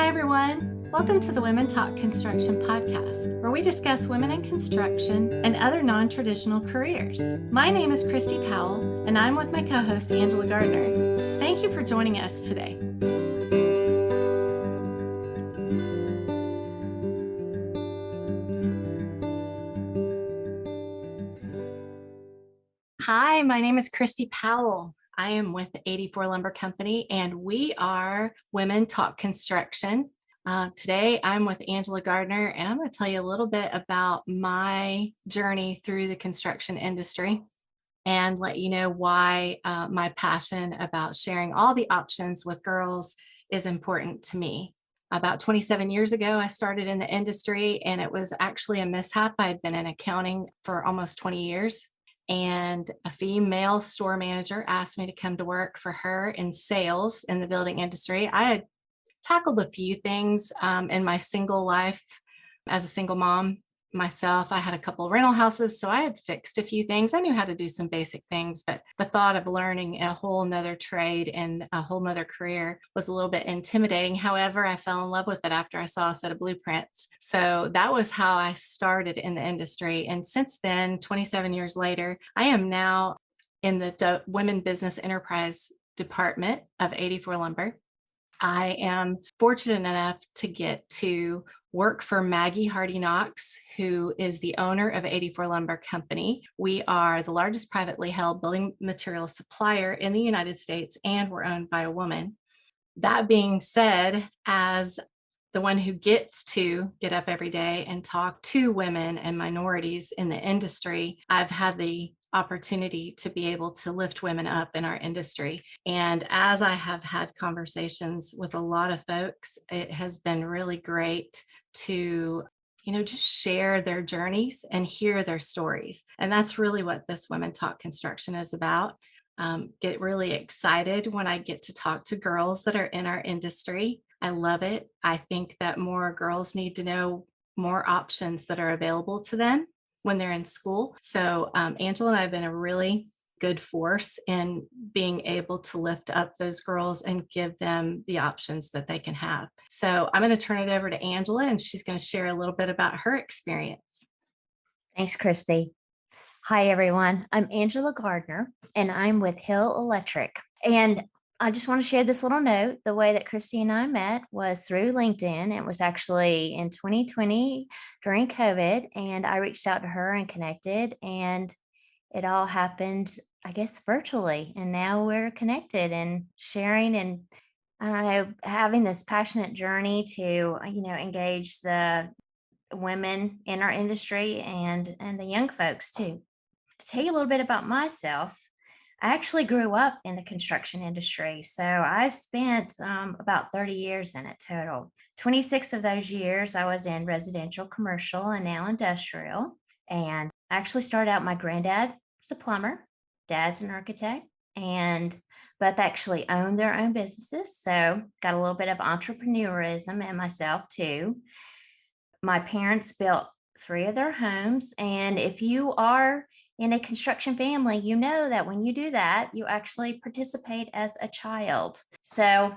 Hi, everyone. Welcome to the Women Talk Construction podcast, where we discuss women in construction and other non traditional careers. My name is Christy Powell, and I'm with my co host, Angela Gardner. Thank you for joining us today. Hi, my name is Christy Powell. I am with the 84 Lumber Company, and we are Women Talk Construction. Today, I'm with Angela Gardner, and I'm going to tell you a little bit about my journey through the construction industry and let you know why my passion about sharing all the options with girls is important to me. About 27 years ago, I started in the industry, and it was actually a mishap. I had been in accounting for almost 20 years. And a female store manager asked me to come to work for her in sales in the building industry. I had tackled a few things in my single life as a single mom myself. I had a couple of rental houses, so I had fixed a few things. I knew how to do some basic things, but the thought of learning a whole nother trade and a whole nother career was a little bit intimidating. However, I fell in love with it after I saw a set of blueprints. So that was how I started in the industry. And since then, 27 years later, I am now in the Women Business Enterprise department of 84 Lumber. I am fortunate enough to get to work for Maggie Hardy Knox, who is the owner of 84 Lumber Company. We are the largest privately held building material supplier in the United States, and we're owned by a woman. That being said, as the one who gets to get up every day and talk to women and minorities in the industry, I've had the opportunity to be able to lift women up in our industry. And as I have had conversations with a lot of folks, it has been really great to just share their journeys and hear their stories. And that's really what this Women Talk Construction is about. Get really excited when I get to talk to girls that are in our industry. I love it. I think that more girls need to know more options that are available to them when they're in school. So Angela and I have been a really good force in being able to lift up those girls and give them the options that they can have. So I'm going to turn it over to Angela, and she's going to share a little bit about her experience. Thanks, Christy. Hi, everyone. I'm Angela Gardner, and I'm with Hill Electric. And I just want to share this little note. The way that Christy and I met was through LinkedIn. It was actually in 2020 during COVID, and I reached out to her and connected, and it all happened, I guess, virtually. And now we're connected and sharing and I don't know, having this passionate journey to, engage the women in our industry and the young folks too. To tell you a little bit about myself, I actually grew up in the construction industry. So I've spent about 30 years in it total. 26 of those years I was in residential, commercial, and now industrial. And I actually started out, my granddad was a plumber, dad's an architect, and both actually owned their own businesses. So got a little bit of entrepreneurism in myself too. My parents built 3 of their homes. And if you are in a construction family, you know that when you do that, you actually participate as a child. So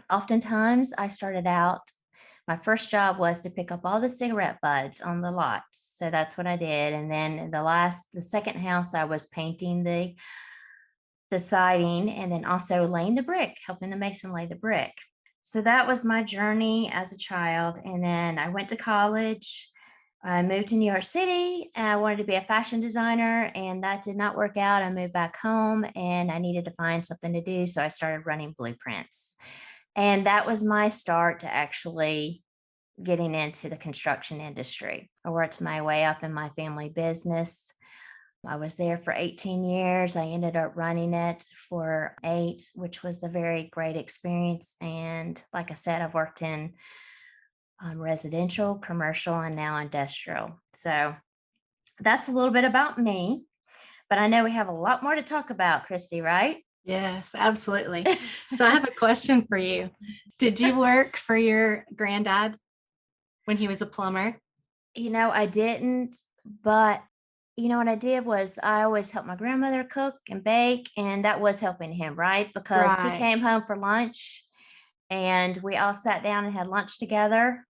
oftentimes I started out, my first job was to pick up all the cigarette butts on the lot. So that's what I did. And then the second house, I was painting the siding and then also laying the brick, helping the mason lay the brick. So that was my journey as a child. And then I went to college. I moved to New York City. And I wanted to be a fashion designer, and that did not work out. I moved back home and I needed to find something to do. So I started running blueprints. And that was my start to actually getting into the construction industry. I worked my way up in my family business. I was there for 18 years. I ended up running it for 8, which was a very great experience. And like I said, I've worked in residential, commercial, and now industrial. So that's a little bit about me. But I know we have a lot more to talk about, Christy, right? Yes, absolutely. So I have a question for you. Did you work for your granddad when he was a plumber? I didn't, but what I did was I always helped my grandmother cook and bake, and that was helping him, right? Because he Right. came home for lunch and we all sat down and had lunch together.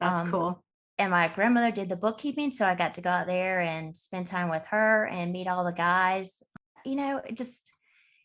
That's Um, cool. and my grandmother did the bookkeeping, so I got to go out there and spend time with her and meet all the guys. It just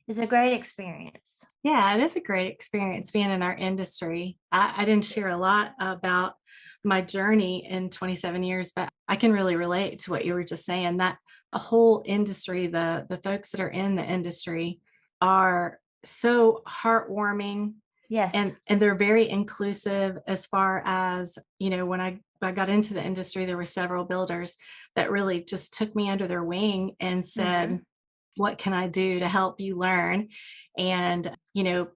is a great experience. Yeah, it is a great experience being in our industry. I didn't share a lot about my journey in 27 years, but I can really relate to what you were just saying, that the whole industry, the folks that are in the industry are so heartwarming, Yes. and they're very inclusive as far as, when I got into the industry, there were several builders that really just took me under their wing and Mhm. said, what can I do to help you learn? And,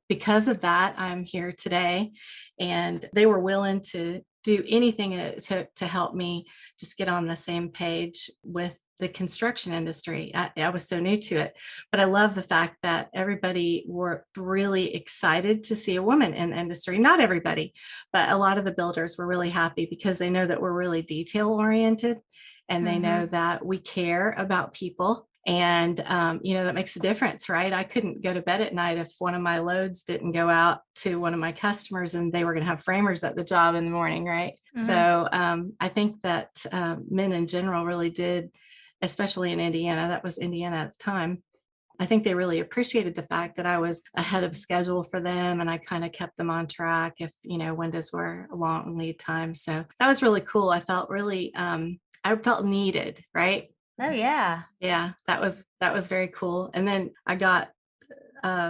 because of that, I'm here today. And they were willing to do anything to help me just get on the same page with the construction industry. I was so new to it, but I love the fact that everybody were really excited to see a woman in the industry. Not everybody, but a lot of the builders were really happy because they know that we're really detail oriented, and they know Mhm. that we care about people. And that makes a difference, right? I couldn't go to bed at night if one of my loads didn't go out to one of my customers and they were going to have framers at the job in the morning, right? Mhm. So I think that men in general really did, especially in Indiana. That was Indiana at the time. I think they really appreciated the fact that I was ahead of schedule for them, and I kind of kept them on track if, windows were a long lead time. So that was really cool. I felt needed, right? Oh, yeah. Yeah, that was very cool. And then I got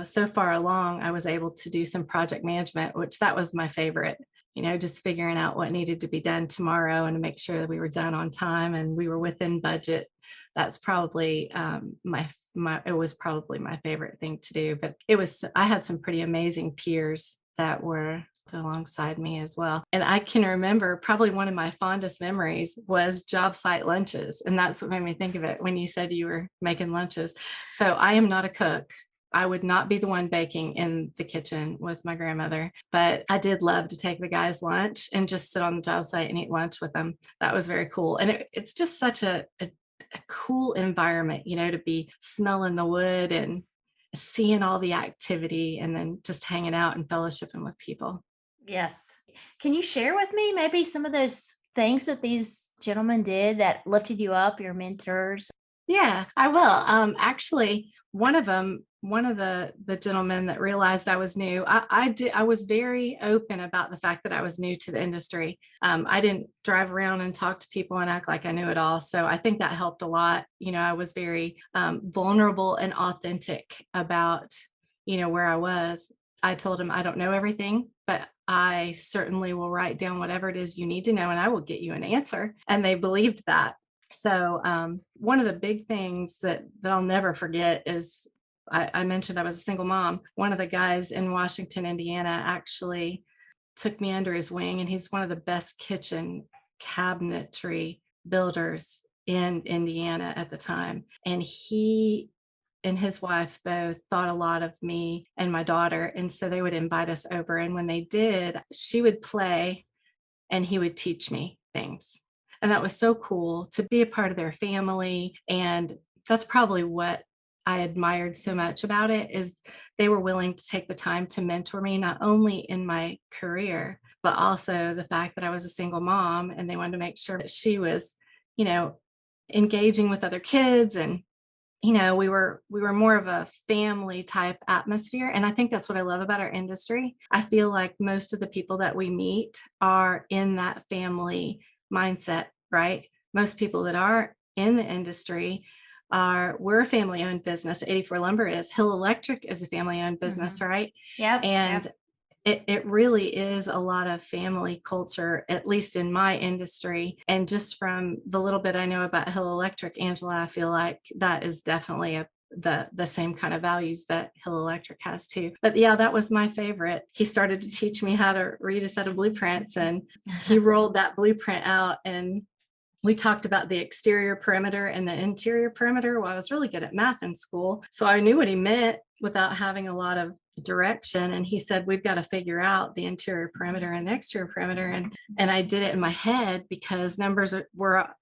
so far along, I was able to do some project management, which that was my favorite. Just figuring out what needed to be done tomorrow and to make sure that we were done on time and we were within budget. That's probably my it was probably my favorite thing to do. But I had some pretty amazing peers that were alongside me as well. And I can remember probably one of my fondest memories was job site lunches. And that's what made me think of it when you said you were making lunches. So I am not a cook. I would not be the one baking in the kitchen with my grandmother, but I did love to take the guys' lunch and just sit on the job site and eat lunch with them. That was very cool. And it's just such a cool environment, to be smelling the wood and seeing all the activity and then just hanging out and fellowshipping with people. Yes. Can you share with me maybe some of those things that these gentlemen did that lifted you up, your mentors? Yeah, I will. Actually, one of the gentlemen that realized I was new, I was very open about the fact that I was new to the industry. I didn't drive around and talk to people and act like I knew it all. So I think that helped a lot. I was very vulnerable and authentic about, where I was. I told him I don't know everything, but I certainly will write down whatever it is you need to know and I will get you an answer. And they believed that. So one of the big things that I'll never forget is I mentioned I was a single mom. One of the guys in Washington, Indiana, actually took me under his wing, and he's one of the best kitchen cabinetry builders in Indiana at the time. And he and his wife both thought a lot of me and my daughter. And so they would invite us over. And when they did, she would play and he would teach me things. And that was so cool to be a part of their family. And that's probably what I admired so much about it is they were willing to take the time to mentor me, not only in my career, but also the fact that I was a single mom and they wanted to make sure that she was, you know, engaging with other kids. And we were more of a family type atmosphere, and I think that's what I love about our industry. I feel like most of the people that we meet are in that family mindset, right? Most people that are in the industry we're a family owned business. 84 Lumber is. Hill Electric is a family owned business, Mhm. right? Yep. Yep. And it really is a lot of family culture, at least in my industry. And just from the little bit I know about Hill Electric, Angela, I feel like that is definitely the same kind of values that Hill Electric has too. But yeah, that was my favorite. He started to teach me how to read a set of blueprints, and he rolled that blueprint out, and we talked about the exterior perimeter and the interior perimeter. Well, I was really good at math in school, so I knew what he meant without having a lot of direction. And he said, we've got to figure out the interior perimeter and the exterior perimeter. And I did it in my head because numbers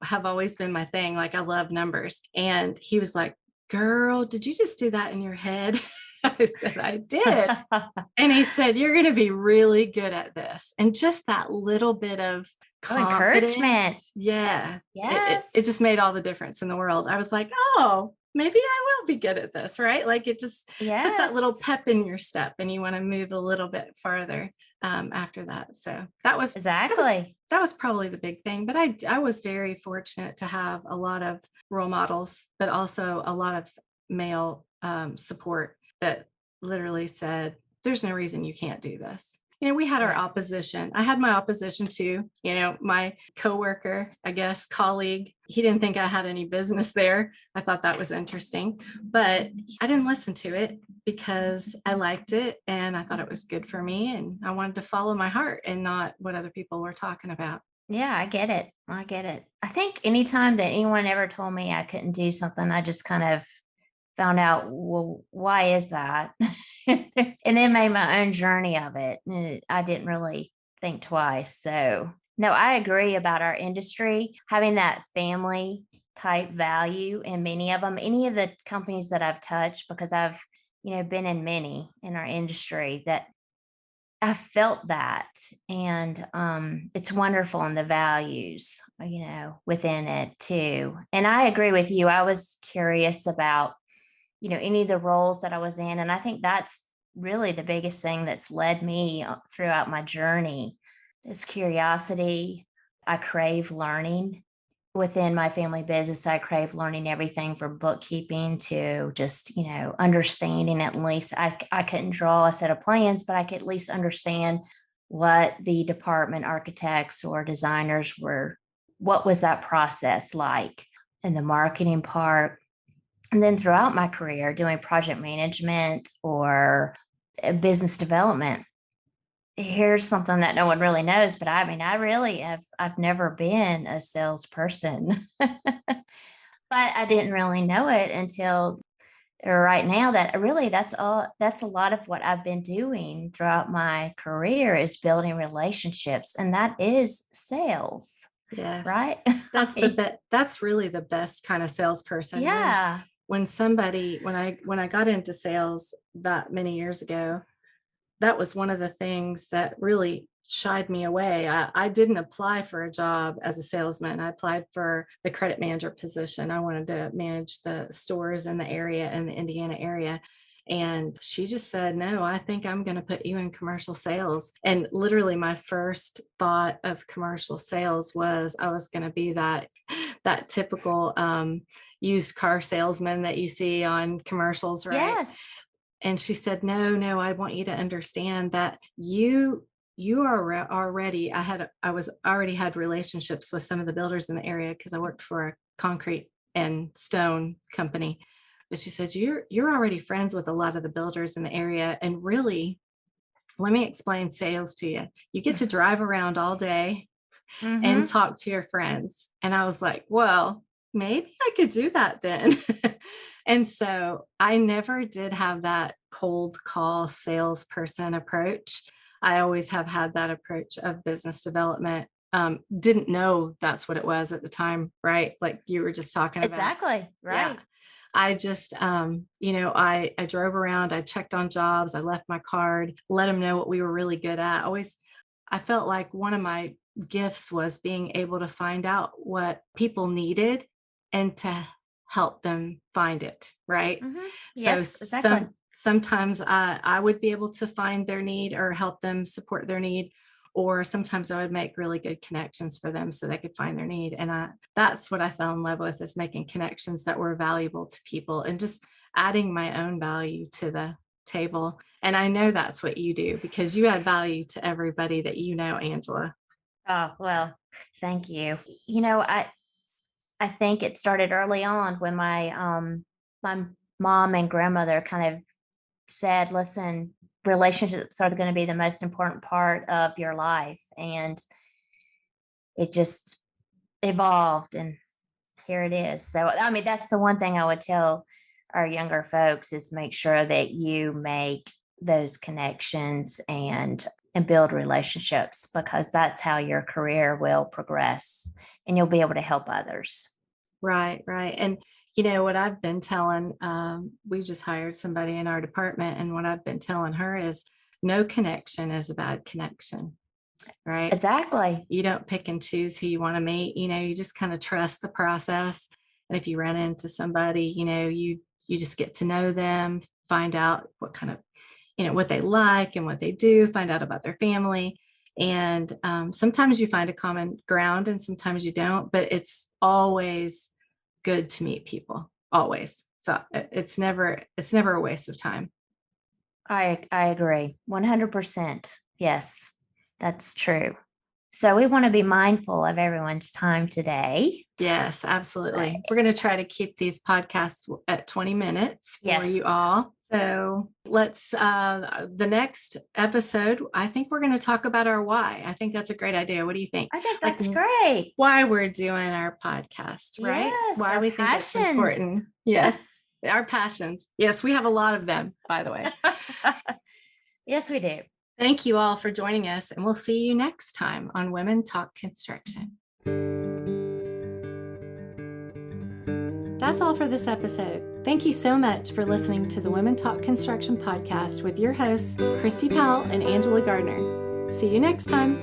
have always been my thing. Like I love numbers. And he was like, girl, did you just do that in your head? I said, I did. And he said, you're going to be really good at this. And just that little bit of Oh, encouragement. confidence. Yeah. It Yes. just made all the difference in the world. I was like, oh, maybe I will be good at this, right? Like it just puts that little Yes. pep in your step and you want to move a little bit farther after that. So that was Exactly. that was probably the big thing. But I was very fortunate to have a lot of role models, but also a lot of male support that literally said, there's no reason you can't do this. We had our Yeah. opposition. I had my opposition too. My coworker, I guess, colleague, he didn't think I had any business there. I thought that was interesting, but I didn't listen to it because I liked it and I thought it was good for me. And I wanted to follow my heart and not what other people were talking about. Yeah, I get it. I get it. I think anytime that anyone ever told me I couldn't do something, I just kind of found out, well, why is that? And then made my own journey of it. And I didn't really think twice. So, no, I agree about our industry having that family type value in many of them, any of the companies that I've touched, because I've, been in many in our industry that I felt that. And it's wonderful in the values, within it too. And I agree with you. I was curious about any of the roles that I was in. And I think that's really the biggest thing that's led me throughout my journey is curiosity. I crave learning within my family business. I crave learning everything from bookkeeping to just, understanding at least I couldn't draw a set of plans, but I could at least understand what the department architects or designers what was that process like in the marketing part. And then throughout my career, doing project management or business development, here's something that no one really knows, but I mean, I've never been a salesperson, but I didn't really know it until right now that really that's a lot of what I've been doing throughout my career is building relationships. And that is sales, Yes. right? That's really the best kind of salesperson Yeah. when somebody when I got into sales that many years ago, that was one of the things that really shied me away. I didn't apply for a job as a salesman. I applied for the credit manager position. I wanted to manage the stores in the area, in the Indiana area. And she just said, no, I think I'm going to put you in commercial sales. And literally my first thought of commercial sales was I was going to be that typical used car salesman that you see on commercials, right? Yes. And she said, no, I want you to understand that you are already, I was already had relationships with some of the builders in the area because I worked for a concrete and stone company. But she said, you're already friends with a lot of the builders in the area. And really, let me explain sales to you. You get to drive around all day and Mm-hmm. talk to your friends. And I was like, well, maybe I could do that then. And so I never did have that cold call salesperson approach. I always have had that approach of business development. Didn't know that's what it was at the time, right? Like you were just talking about. Exactly. Yeah. Right. I just, I drove around, I checked on jobs, I left my card, let them know what we were really good at. I felt like one of my gifts was being able to find out what people needed and to help them find it, right? Mm-hmm. So Yes, exactly. sometimes I would be able to find their need or help them support their need, or sometimes I would make really good connections for them so they could find their need. And that's what I fell in love with, is making connections that were valuable to people and just adding my own value to the table. And I know that's what you do because you add value to everybody that you know, Angela. Oh, well, thank you. I think it started early on when my mom and grandmother kind of said, listen, relationships are going to be the most important part of your life. And it just evolved and here it is. So I mean, that's the one thing I would tell our younger folks is make sure that you make those connections and build relationships because that's how your career will progress and you'll be able to help others. Right, right. And What I've been telling, we just hired somebody in our department, and what I've been telling her is no connection is a bad connection, right? Exactly. You don't pick and choose who you want to meet. You just kind of trust the process. And if you run into somebody, you just get to know them, find out what kind of, what they like and what they do, find out about their family. And sometimes you find a common ground and sometimes you don't, but it's always good to meet people, always. So it's never a waste of time. I agree 100%. Yes, that's true. So we want to be mindful of everyone's time today. Yes, absolutely. We're going to try to keep these podcasts at 20 minutes for you Yes. all. So let's, the next episode, I think we're going to talk about our why. I think that's a great idea. What do you think? I think that's great. Why we're doing our podcast, right? Yes, Why our we think it's important. Yes, our passions. Yes, we have a lot of them, by the way. Yes, we do. Thank you all for joining us, and we'll see you next time on Women Talk Construction. That's all for this episode. Thank you so much for listening to the Women Talk Construction podcast with your hosts, Christy Powell and Angela Gardner. See you next time.